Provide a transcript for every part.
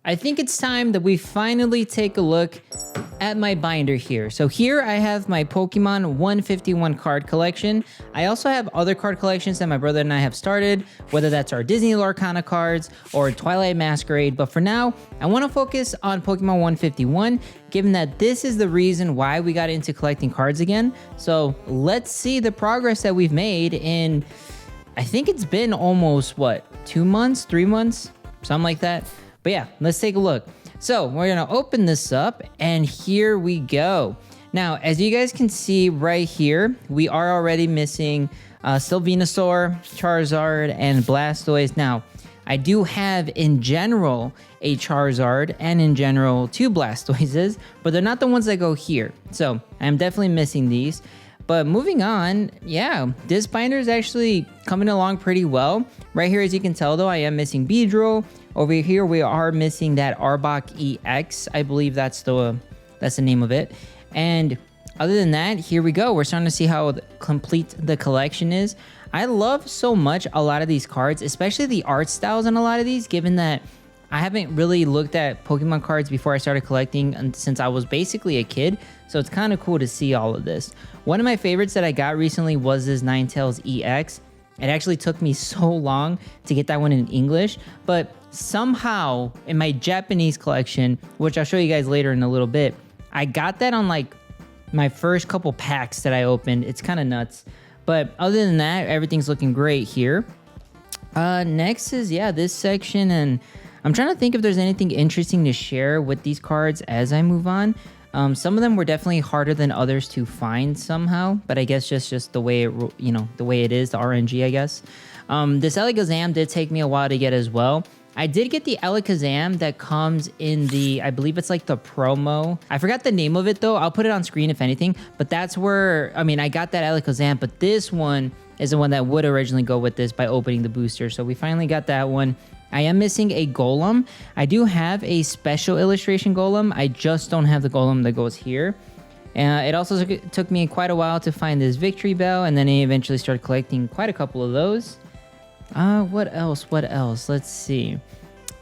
I think it's time that we finally take a look at my binder here. So here I have my Pokemon 151 card collection. I also have other card collections that my brother and I have started, whether that's our Disney Lorcana cards or Twilight Masquerade. But for now, I want to focus on Pokemon 151, given that this is the reason why we got into collecting cards again. So let's see the progress that we've made in, I think it's been almost, what, 2 months, 3 months, something like that. But yeah, let's take a look. So we're gonna open this up and here we go. Now, as you guys can see right here, we are already missing still Venusaur, Charizard, and Blastoise. Now, I do have in general a Charizard and in general 2 Blastoises, but they're not the ones that go here. So I'm definitely missing these. But moving on, yeah, this binder is actually coming along pretty well. Right here, as you can tell though, I am missing Beedrill. Over here, we are missing that Arbok EX. I believe that's the name of it. And other than that, here we go. We're starting to see how complete the collection is. I love so much a lot of these cards, especially the art styles on a lot of these, given that I haven't really looked at Pokemon cards before I started collecting since I was basically a kid. So it's kind of cool to see all of this. One of my favorites that I got recently was this Ninetales EX. It actually took me so long to get that one in English, but somehow in my Japanese collection, which I'll show you guys later in a little bit, I got that on like my first couple packs that I opened. It's kind of nuts. But other than that, everything's looking great here. Next is, yeah, this section, and I'm trying to think if there's anything interesting to share with these cards as I move on. Some of them were definitely harder than others to find somehow, but I guess just the way it, the way it is, the RNG, I guess. This Alakazam did take me a while to get as well. I did get the Alakazam that comes in the, I believe it's like the promo. I forgot the name of it though. I'll put it on screen if anything, but that's where, I got that Alakazam, but this one is the one that would originally go with this by opening the booster. So we finally got that one. I am missing a Golem. I do have a special illustration Golem. I just don't have the Golem that goes here. It also took me quite a while to find this Victory Bell, and then I eventually started collecting quite a couple of those. What else? Let's see.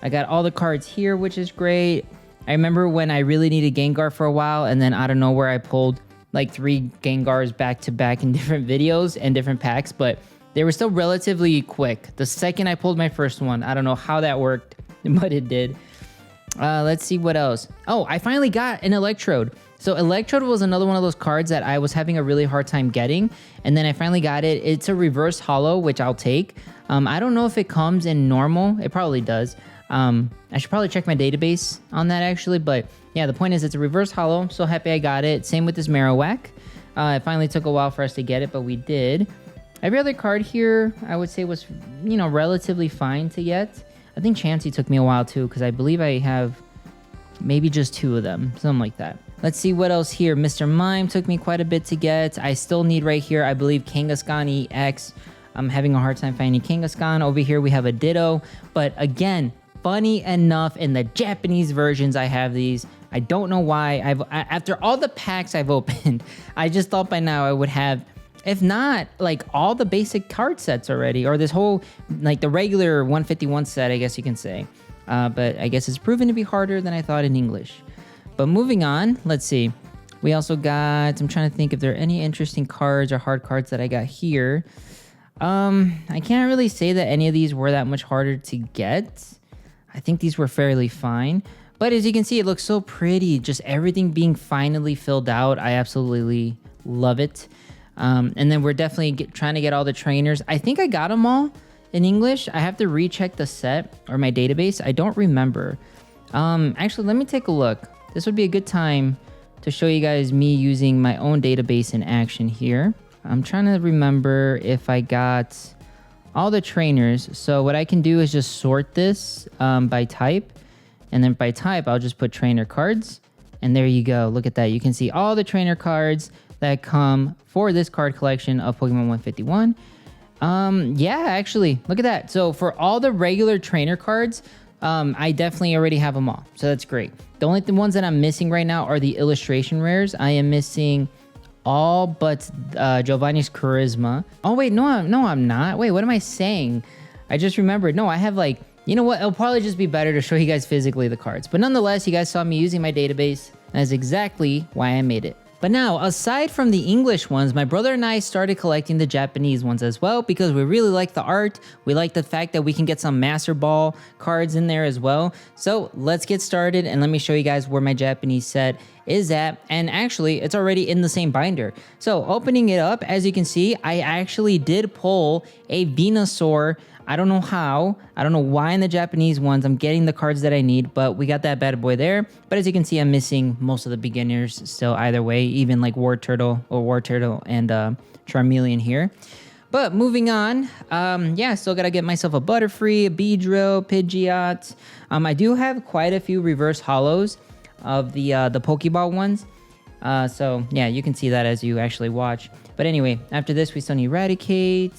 I got all the cards here, which is great. I remember when I really needed Gengar for a while, and then out of nowhere I pulled like 3 Gengars back to back in different videos and different packs, but they were still relatively quick. The second I pulled my first one, I don't know how that worked, but it did. Let's see what else. Oh, I finally got an Electrode. So Electrode was another one of those cards that I was having a really hard time getting, and then I finally got it. It's a reverse holo, which I'll take. I don't know if it comes in normal. It probably does. I should probably check my database on that actually, but yeah, the point is it's a reverse holo. So happy I got it. Same with this Marowak. It finally took a while for us to get it, but we did. Every other card here, I would say was, relatively fine to get. I think Chansey took me a while too, because I believe I have maybe just 2 of them, something like that. Let's see what else here. Mr. Mime took me quite a bit to get. I still need right here, I believe, Kangaskhan EX. I'm having a hard time finding Kangaskhan. Over here we have a Ditto, but again, funny enough, in the Japanese versions I have these. I don't know why. After all the packs I've opened, I just thought by now I would have, if not like all the basic card sets already, or this whole like the regular 151 set, I guess you can say. But I guess it's proven to be harder than I thought in English. But moving on, let's see. We also got, I'm trying to think if there are any interesting cards or hard cards that I got here. I can't really say that any of these were that much harder to get. I think these were fairly fine. But as you can see, it looks so pretty. Just everything being finally filled out. I absolutely love it. And then we're definitely trying to get all the trainers. I think I got them all in English. I have to recheck the set or my database. I don't remember. Actually, let me take a look. This would be a good time to show you guys me using my own database in action here. I'm trying to remember if I got all the trainers. So what I can do is just sort this by type. And then by type, I'll just put trainer cards. And there you go. Look at that. You can see all the trainer cards that come for this card collection of Pokemon 151. Yeah, actually, look at that. So for all the regular trainer cards, I definitely already have them all. So that's great. The only ones that I'm missing right now are the illustration rares. I am missing all but Giovanni's Charisma. Oh, wait, no, I'm not. Wait, what am I saying? I just remembered. No, I have like You know what? It'll probably just be better to show you guys physically the cards. But nonetheless, you guys saw me using my database. That's exactly why I made it. But now, aside from the English ones, my brother and I started collecting the Japanese ones as well because we really like the art. We like the fact that we can get some Master Ball cards in there as well. So let's get started and let me show you guys where my Japanese set is at. And actually, it's already in the same binder. So opening it up, as you can see, I actually did pull a Venusaur. I don't know how, I don't know why in the Japanese ones I'm getting the cards that I need, but we got that bad boy there. But as you can see, I'm missing most of the beginners still either way, even like War Turtle and Charmeleon here. But moving on, yeah, still gotta get myself a Butterfree, a Beedrill, Pidgeot. I do have quite a few reverse hollows of the Pokeball ones. So yeah, you can see that as you actually watch. But anyway, after this, we still need Eradicate,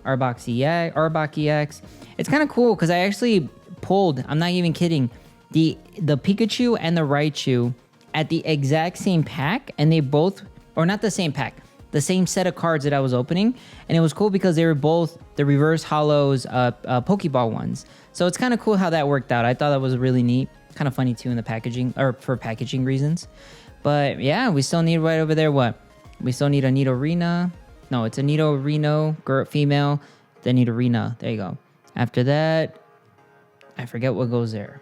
Arbok EX. It's kind of cool because I actually pulled, I'm not even kidding, the Pikachu and the Raichu at the exact same pack, and they both, or not the same pack, the same set of cards that I was opening. And it was cool because they were both the reverse hollows Pokeball ones. So it's kind of cool how that worked out. I thought that was really neat. Kind of funny too in the packaging, or for packaging reasons. But yeah, we still need right over there what? We still need a Nidorina. No, it's a Nidorino, girl, female, then Nidorina. There you go. After that, I forget what goes there.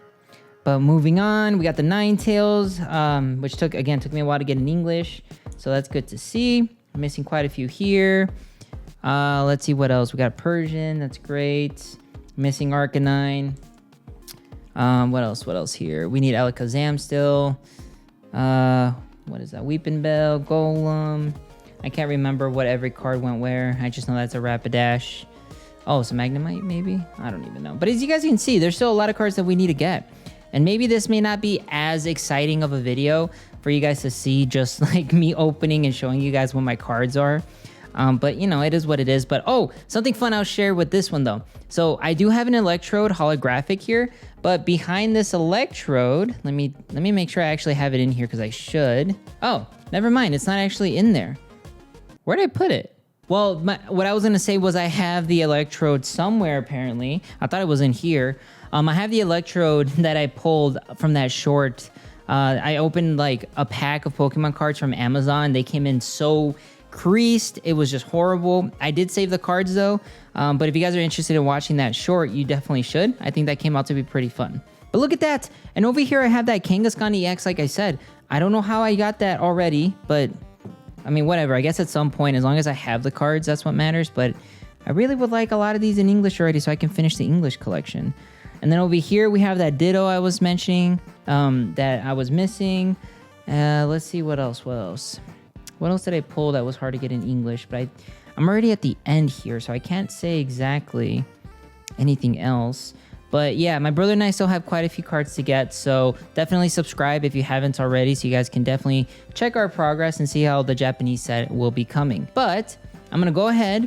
But moving on, we got the Ninetales, which took me a while to get in English. So that's good to see. I'm missing quite a few here. Let's see what else. We got Persian. That's great. Missing Arcanine. What else here? We need Alakazam still. What is that? Weeping Bell, Golem. I can't remember what every card went where. I just know that's a Rapidash. Oh, some Magnemite maybe? I don't even know. But as you guys can see, there's still a lot of cards that we need to get. And maybe this may not be as exciting of a video for you guys to see, just like me opening and showing you guys what my cards are. But you know, it is what it is. But oh, something fun I'll share with this one though. So I do have an Electrode holographic here, but behind this Electrode, let me make sure I actually have it in here because I should. Oh, never mind. It's not actually in there. Where did I put it? Well, what I was going to say was I have the Electrode somewhere, apparently. I thought it was in here. I have the Electrode that I pulled from that short. I opened like a pack of Pokemon cards from Amazon. They came in so creased. It was just horrible. I did save the cards though. But if you guys are interested in watching that short, you definitely should. I think that came out to be pretty fun. But look at that. And over here, I have that Kangaskhan EX, like I said. I don't know how I got that already, but I mean, whatever. I guess at some point, as long as I have the cards, that's what matters. But I really would like a lot of these in English already so I can finish the English collection. And then over here, we have that Ditto I was mentioning that I was missing. Let's see what else. What else did I pull that was hard to get in English? But I'm already at the end here, so I can't say exactly anything else. But yeah, my brother and I still have quite a few cards to get, so definitely subscribe if you haven't already, so you guys can definitely check our progress and see how the Japanese set will be coming. But I'm going to go ahead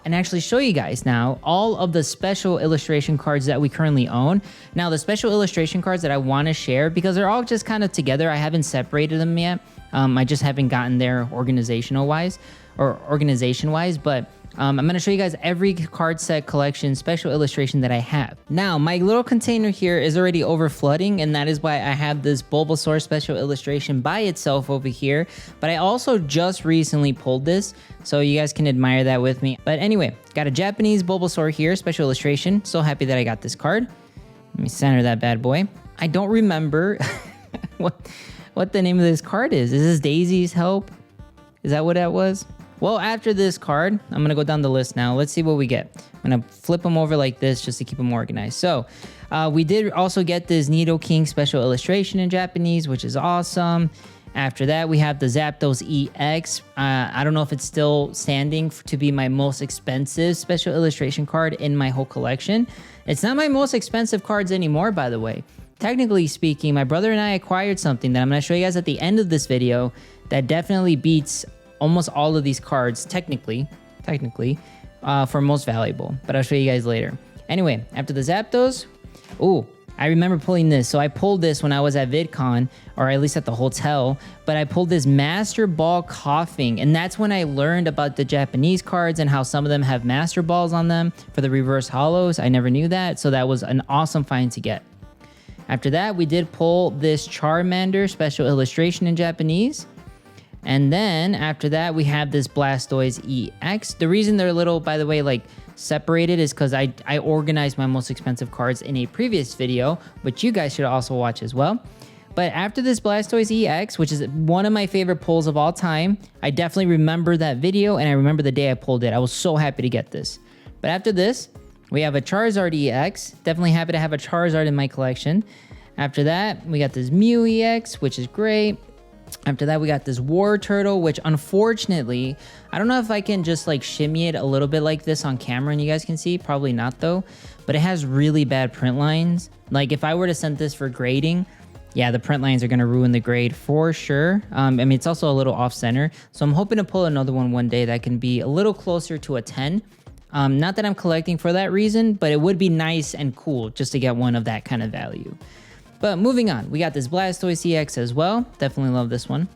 and actually show you guys now all of the special illustration cards that we currently own. Now, the special illustration cards that I want to share, because they're all just kind of together, I haven't separated them yet. I just haven't gotten there organization-wise, but I'm going to show you guys every card set collection special illustration that I have. Now, my little container here is already overflooding, and that is why I have this Bulbasaur special illustration by itself over here. But I also just recently pulled this, so you guys can admire that with me. But anyway, got a Japanese Bulbasaur here, special illustration. So happy that I got this card. Let me center that bad boy. I don't remember what the name of this card is. Is this Daisy's Help? Is that what that was? Well, after this card, I'm going to go down the list now. Let's see what we get. I'm going to flip them over like this just to keep them organized. So we did also get this Nidoking special illustration in Japanese, which is awesome. After that, we have the Zapdos EX. I don't know if it's still standing to be my most expensive special illustration card in my whole collection. It's not my most expensive cards anymore, by the way. Technically speaking, my brother and I acquired something that I'm going to show you guys at the end of this video that definitely beats almost all of these cards, technically, for most valuable, but I'll show you guys later. Anyway, after the Zapdos, I remember pulling this. So I pulled this when I was at VidCon, or at least at the hotel, but I pulled this Master Ball Coughing, and that's when I learned about the Japanese cards and how some of them have Master Balls on them for the reverse hollows. I never knew that, so that was an awesome find to get. After that, we did pull this Charmander special illustration in Japanese. And then after that, we have this Blastoise EX. The reason they're a little, by the way, like separated is because I organized my most expensive cards in a previous video, which you guys should also watch as well. But after this Blastoise EX, which is one of my favorite pulls of all time, I definitely remember that video and I remember the day I pulled it. I was so happy to get this. But after this, we have a Charizard EX. Definitely happy to have a Charizard in my collection. After that, we got this Mew EX, which is great. After that, we got this War Turtle, which unfortunately, I don't know if I can just like shimmy it a little bit like this on camera and you guys can see. Probably not though. But it has really bad print lines. Like if I were to send this for grading, yeah, the print lines are going to ruin the grade for sure. I mean, it's also a little off center. So I'm hoping to pull another one day that can be a little closer to a 10. Not that I'm collecting for that reason, but it would be nice and cool just to get one of that kind of value. But moving on, we got this Blastoise EX as well. Definitely love this one.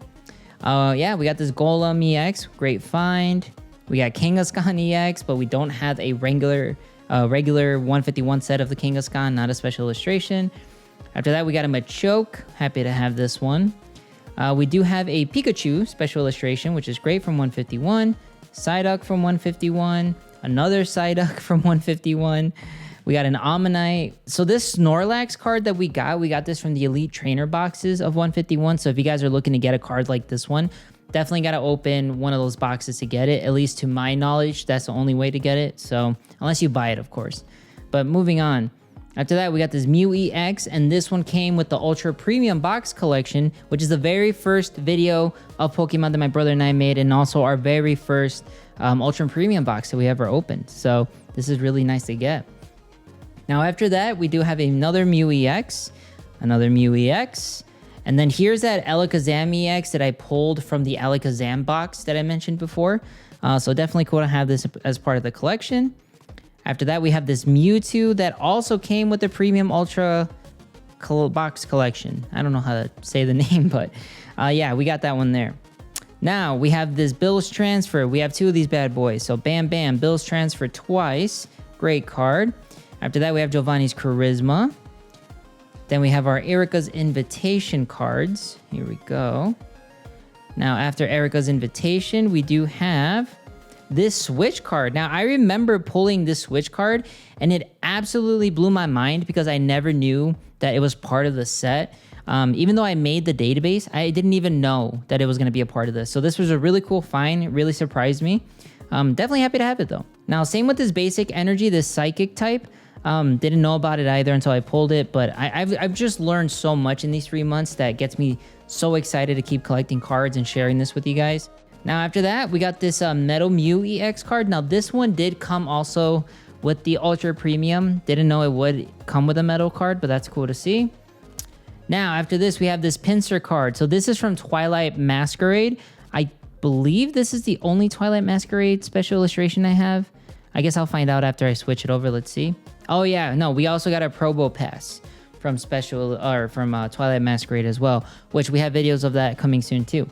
Yeah, we got this Golem EX. Great find. We got Kangaskhan EX, but we don't have a regular 151 set of the Kangaskhan, not a special illustration. After that, we got a Machoke. Happy to have this one. We do have a Pikachu special illustration, which is great from 151. Psyduck from 151. Another Psyduck from 151. We got an Ammonite. So this Snorlax card that we got this from the Elite Trainer boxes of 151. So if you guys are looking to get a card like this one, definitely got to open one of those boxes to get it. At least to my knowledge, that's the only way to get it. So unless you buy it, of course. But moving on. After that, we got this Mew EX, and this one came with the Ultra Premium Box Collection, which is the very first video of Pokemon that my brother and I made, and also our very first Ultra Premium box that we ever opened. So this is really nice to get. Now after that, we do have another Mew EX, and then here's that Alakazam EX that I pulled from the Alakazam box that I mentioned before. So definitely cool to have this as part of the collection. After that, we have this Mewtwo that also came with the Premium Ultra box collection. I don't know how to say the name, but yeah, we got that one there. Now, we have this Bill's Transfer. We have two of these bad boys. So bam, bam, Bill's Transfer twice. Great card. After that, we have Giovanni's Charisma. Then we have our Erica's Invitation cards. Here we go. Now, after Erica's Invitation, we do have this Switch card. Now, I remember pulling this Switch card, and it absolutely blew my mind because I never knew that it was part of the set. Even though I made the database, I didn't even know that it was going to be a part of this. So this was a really cool find. It really surprised me. Definitely happy to have it, though. Now, same with this Basic Energy, this Psychic type. Didn't know about it either until I pulled it, but I've just learned so much in these 3 months that gets me so excited to keep collecting cards and sharing this with you guys. Now after that, we got this Metal Mew EX card. Now this one did come also with the Ultra Premium. Didn't know it would come with a metal card, but that's cool to see. Now after this, we have this Pinsir card. So this is from Twilight Masquerade. I believe this is the only Twilight Masquerade special illustration I have. I guess I'll find out after I switch it over. Let's see. Oh yeah, no, we also got a Probo Pass from Twilight Masquerade as well, which we have videos of that coming soon too.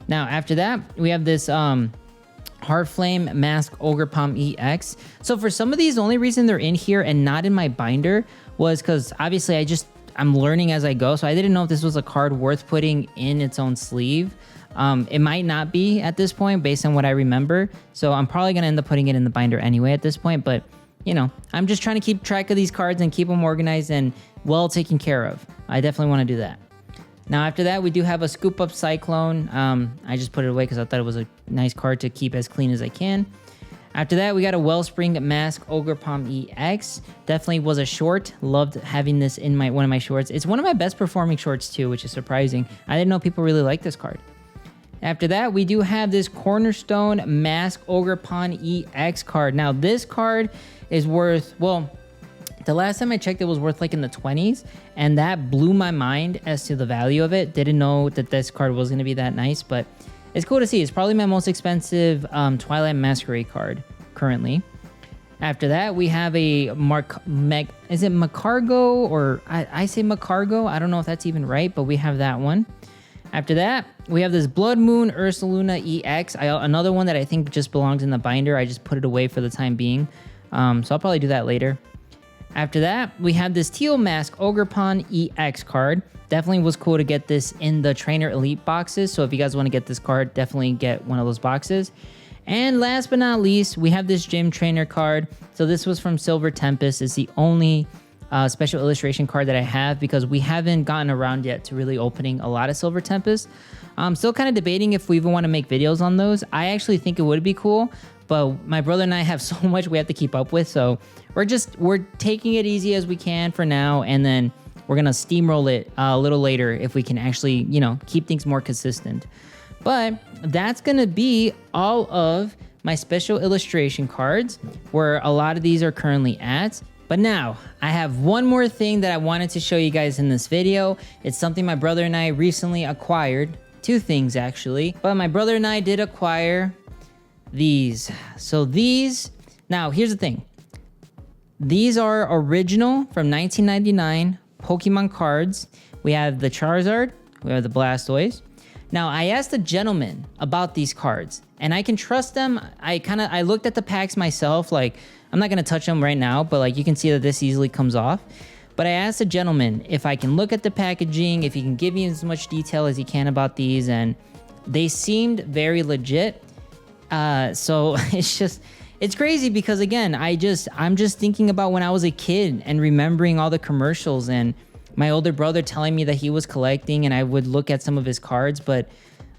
Now after that, we have this Heartflame Mask Ogerpon EX. So for some of these, the only reason they're in here and not in my binder was because obviously I'm learning as I go, so I didn't know if this was a card worth putting in its own sleeve. It might not be at this point based on what I remember, so I'm probably gonna end up putting it in the binder anyway at this point, but you know, I'm just trying to keep track of these cards and keep them organized and well taken care of. I definitely want to do that. Now after that, we do have a Scoop Up Cyclone. I just put it away because I thought it was a nice card to keep as clean as I can. After that, we got a Wellspring Mask Ogerpon EX. Definitely was a short. Loved having this in one of my shorts. It's one of my best performing shorts too, which is surprising. I didn't know people really like this card. After that, we do have this Cornerstone Mask Ogerpon EX card. Now this card is worth, well, the last time I checked, it was worth like in the 20s, and that blew my mind as to the value of it. Didn't know that this card was going to be that nice, but it's cool to see. It's probably my most expensive Twilight Masquerade card currently. After that, we have a is it Macargo, or I say Macargo? I don't know if that's even right, but we have that one. After that, we have this Blood Moon Ursaluna EX, another one that I think just belongs in the binder. I just put it away for the time being, so I'll probably do that later. After that, we have this Teal Mask Ogerpon EX card. Definitely was cool to get this in the Trainer Elite boxes, so if you guys want to get this card, definitely get one of those boxes. And last but not least, we have this Gym Trainer card. So this was from Silver Tempest. It's the only special illustration card that I have because we haven't gotten around yet to really opening a lot of Silver Tempest. I'm still kind of debating if we even want to make videos on those. I actually think it would be cool, but my brother and I have so much we have to keep up with. So we're taking it easy as we can for now, and then we're gonna steamroll it a little later if we can actually, you know, keep things more consistent. But that's gonna be all of my special illustration cards, where a lot of these are currently at. But now, I have one more thing that I wanted to show you guys in this video. It's something my brother and I recently acquired. Two things actually, but my brother and I did acquire these. So these, now here's the thing. These are original from 1999 Pokemon cards. We have the Charizard, we have the Blastoise. Now, I asked a gentleman about these cards, and I can trust them. I looked at the packs myself. Like, I'm not going to touch them right now, but like you can see that this easily comes off. But I asked a gentleman if I can look at the packaging, if he can give me as much detail as he can about these, and they seemed very legit. So it's crazy because again, I'm just thinking about when I was a kid and remembering all the commercials and my older brother telling me that he was collecting, and I would look at some of his cards. But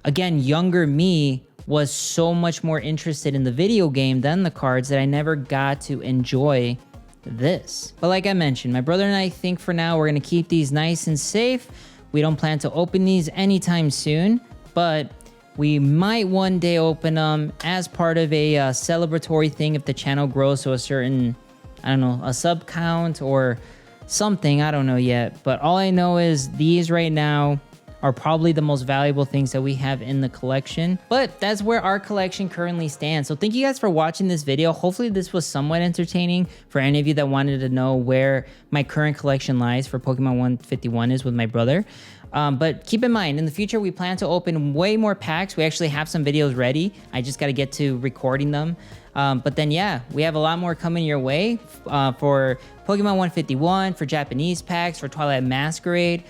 again, younger me was so much more interested in the video game than the cards that I never got to enjoy this. But like I mentioned, my brother and I think for now we're gonna keep these nice and safe. We don't plan to open these anytime soon, but we might one day open them as part of a celebratory thing if the channel grows to a certain, I don't know, a sub count or something. I don't know yet, but all I know is these right now are probably the most valuable things that we have in the collection. But that's where our collection currently stands. So thank you guys for watching this video. Hopefully this was somewhat entertaining for any of you that wanted to know where my current collection lies for Pokemon 151 is with my brother. But keep in mind, in the future, we plan to open way more packs. We actually have some videos ready. I just got to get to recording them. But then, yeah, we have a lot more coming your way for Pokemon 151, for Japanese packs, for Twilight Masquerade.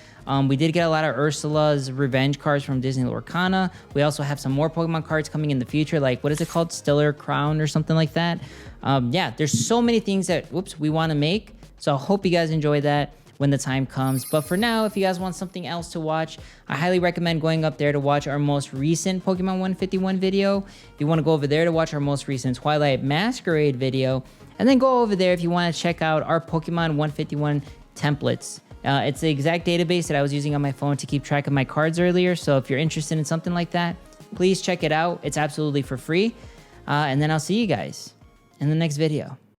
We did get a lot of Ursula's Revenge cards from Disney Lorcana. We also have some more Pokemon cards coming in the future, like, what is it called? Stellar Crown or something like that. Yeah, there's so many things that, we want to make. So I hope you guys enjoy that when the time comes. But for now, if you guys want something else to watch, I highly recommend going up there to watch our most recent Pokemon 151 video. If you want to go over there to watch our most recent Twilight Masquerade video, and then go over there if you want to check out our Pokemon 151 templates. It's the exact database that I was using on my phone to keep track of my cards earlier. So if you're interested in something like that, please check it out. It's absolutely for free. And then I'll see you guys in the next video.